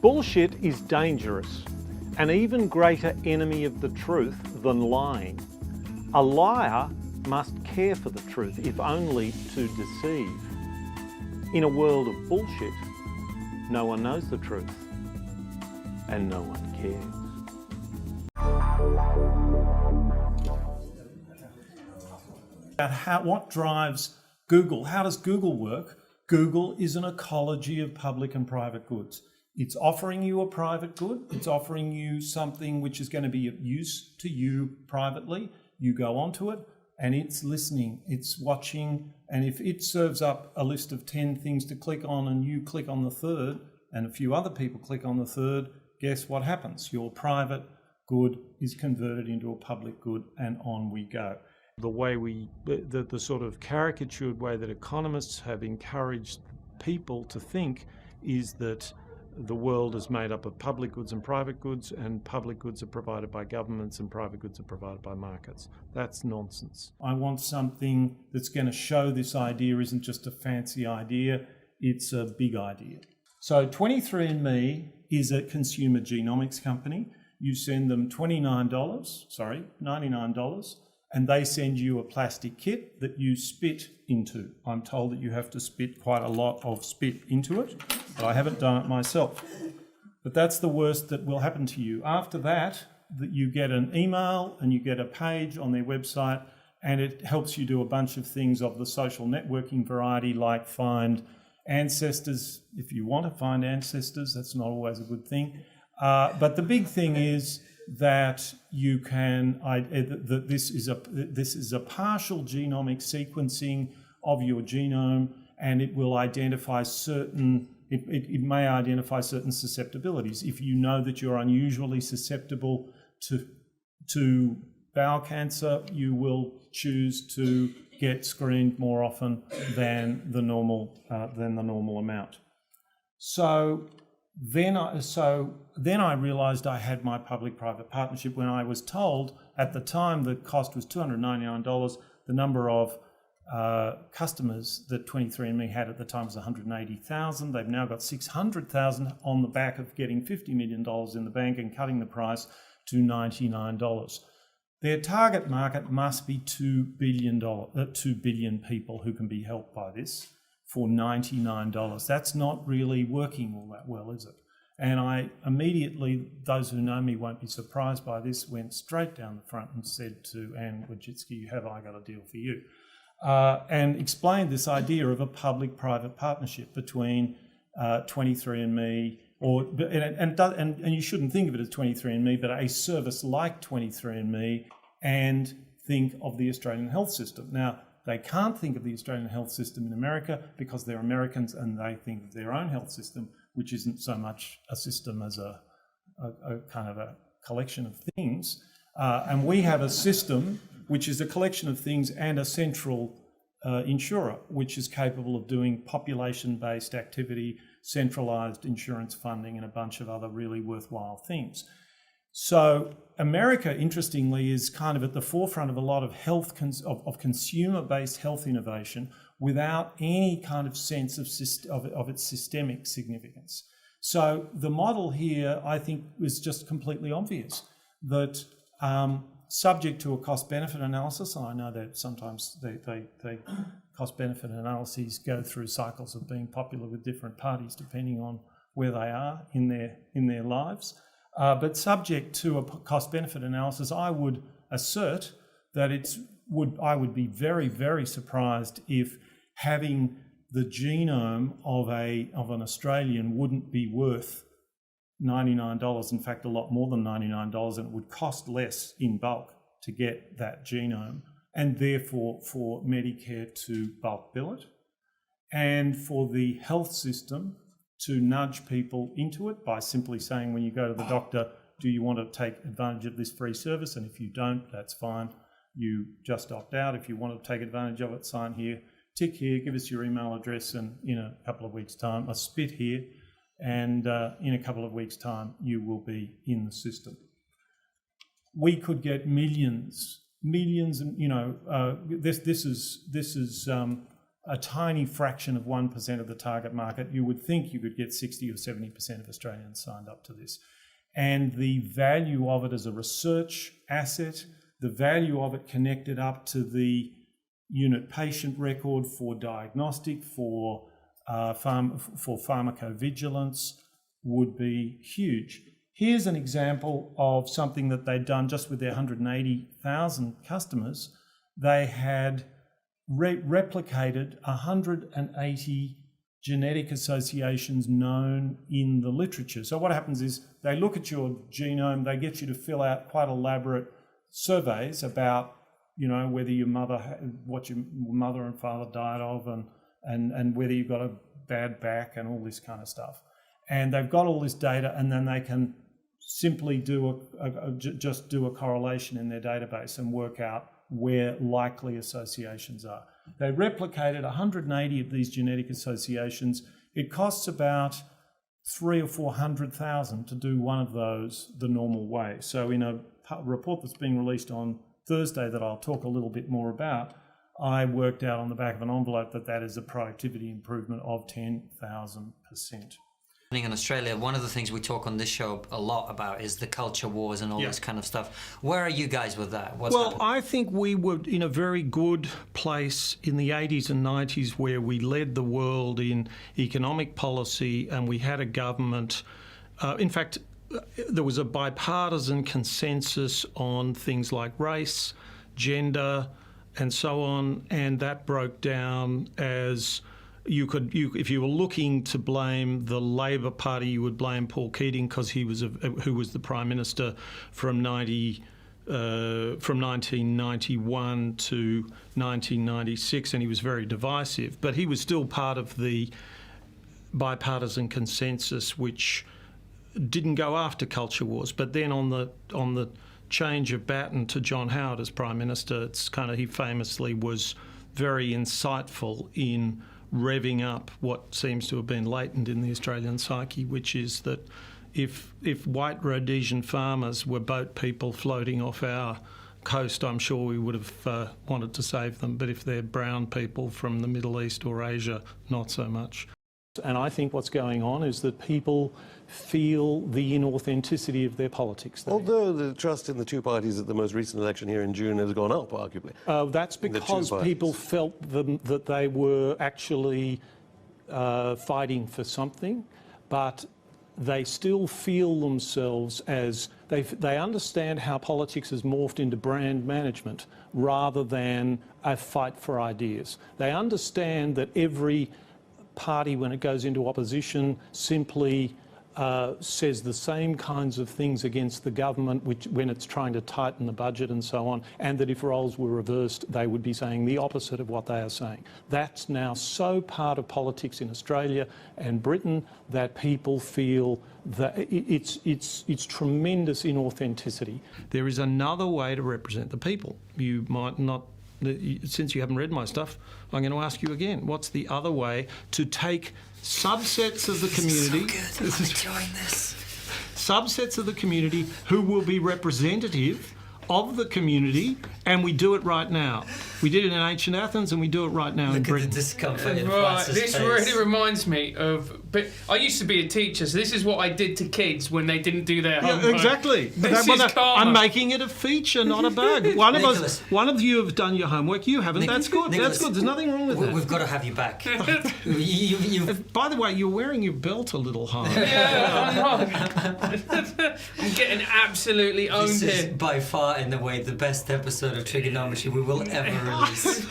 Bullshit is dangerous, an even greater enemy of the truth than lying. A liar must care for the truth, if only to deceive. In a world of bullshit, no one knows the truth, and no one cares. About what drives Google. How does Google work? Google is an ecology of public and private goods. It's offering you a private good. It's offering you something which is going to be of use to you privately. You go onto it and it's listening, it's watching, and if it serves up a list of 10 things to click on and you click on the third and a few other people click on the third, guess what happens? Your private good is converted into a public good, and on we go. The way the sort of caricatured way that economists have encouraged people to think is that the world is made up of public goods and public goods are provided by governments and private goods are provided by markets. That's nonsense. I want something that's going to show this idea isn't just a fancy idea, it's a big idea. So 23andMe is a consumer genomics company. You send them $99, and they send you a plastic kit that you spit into. I'm told that you have to spit quite a lot of spit into it, but I haven't done it myself. But that's the worst that will happen to you. After that, you get an email and you get a page on their website, and it helps you do a bunch of things of the social networking variety, like find ancestors. If you want to find ancestors, that's not always a good thing. But the big thing is that you can, this is a partial genomic sequencing of your genome, and it will identify it may identify certain susceptibilities. If you know that you're unusually susceptible to bowel cancer, you will choose to get screened more often than the normal amount. So then I realised I had my public-private partnership when I was told at the time the cost was $299. The number of customers that 23andMe had at the time was 180,000. They've now got 600,000 on the back of getting $50 million in the bank and cutting the price to $99. Their target market must be 2 billion people who can be helped by this for $99. That's not really working all that well, is it? And I immediately, those who know me won't be surprised by this, went straight down the front and said to Anne Wojcicki, have I got a deal for you? And explained this idea of a public-private partnership between 23andMe, and you shouldn't think of it as 23andMe, but a service like 23andMe, and think of the Australian health system. Now, they can't think of the Australian health system in America because they're Americans and they think of their own health system, which isn't so much a system as a kind of a collection of things. And we have a system which is a collection of things and a central insurer, which is capable of doing population-based activity, centralised insurance funding, and a bunch of other really worthwhile things. So America, interestingly, is kind of at the forefront of a lot of of consumer-based health innovation without any kind of sense of its systemic significance. So the model here, I think, is just completely obvious, that subject to a cost-benefit analysis, and I know that sometimes they cost-benefit analyses go through cycles of being popular with different parties depending on where they are in their lives. But subject to a cost-benefit analysis, I would assert that I would be very, very surprised if having the genome of an Australian wouldn't be worth $99, in fact a lot more than $99, and it would cost less in bulk to get that genome, and therefore for Medicare to bulk bill it, and for the health system to nudge people into it by simply saying, when you go to the doctor, do you want to take advantage of this free service? And if you don't, that's fine. You just opt out. If you want to take advantage of it, sign here, tick here, give us your email address, and in a couple of weeks' time, spit here, and in a couple of weeks' time, you will be in the system. We could get millions, and this is a tiny fraction of 1% of the target market. You would think you could get 60 or 70% of Australians signed up to this. And the value of it as a research asset, the value of it connected up to the unit patient record for diagnostic, for pharmacovigilance would be huge. Here's an example of something that they'd done just with their 180,000 customers. They had replicated 180 genetic associations known in the literature. So what happens is they look at your genome, they get you to fill out quite elaborate surveys about, you know, whether what your mother and father died of, and whether you've got a bad back and all this kind of stuff. And they've got all this data, and then they can simply do just do a correlation in their database and work out where likely associations are. They replicated 180 of these genetic associations. It costs about 300,000 or 400,000 to do one of those the normal way. So in a report that's being released on Thursday that I'll talk a little bit more about, I worked out on the back of an envelope that is a productivity improvement of 10,000%. In Australia, one of the things we talk on this show a lot about is the culture wars and all this kind of stuff. Where are you guys with that? What's happening? I think we were in a very good place in the 80s and 90s where we led the world in economic policy, and we had a government. In fact, there was a bipartisan consensus on things like race, gender, and so on, and that broke down as if you were looking to blame the Labor Party, you would blame Paul Keating because he was who was the Prime Minister from 1991 to 1996, and he was very divisive. But he was still part of the bipartisan consensus, which didn't go after culture wars. But then on the change of baton to John Howard as Prime Minister, it's kind of, he famously was very insightful in revving up what seems to have been latent in the Australian psyche, which is that if white Rhodesian farmers were boat people floating off our coast, I'm sure we would have wanted to save them. But if they're brown people from the Middle East or Asia, not so much. And I think what's going on is that people feel the inauthenticity of their politics. Although the trust in the two parties at the most recent election here in June has gone up, arguably. That's because people felt that they were actually fighting for something, but they still feel themselves as they understand how politics has morphed into brand management rather than a fight for ideas. They understand that every party, when it goes into opposition, simply says the same kinds of things against the government when it's trying to tighten the budget and so on, and that if roles were reversed, they would be saying the opposite of what they are saying. That's now so part of politics in Australia and Britain that people feel that it's tremendous inauthenticity. There is another way to represent the people. You might not, since you haven't read my stuff, I'm going to ask you again, what's the other way to take subsets of the community... This is so good. I'm enjoying this. Subsets of the community who will be representative of the community, and we do it right now. We did it in ancient Athens, and we do it right now in Britain. Look at the discomfort in Right, Francis' this face. really reminds me of... But I used to be a teacher, so this is what I did to kids when they didn't do their homework. Exactly. This is karma. I'm making it a feature, not a bug. One of you have done your homework. You haven't. That's good. Nicholas, that's good. There's nothing wrong with that. We've got to have you back. By the way, you're wearing your belt a little high. Yeah, I'm getting absolutely owned This is here. by far, in the way, the best episode of Trigonometry we will ever release.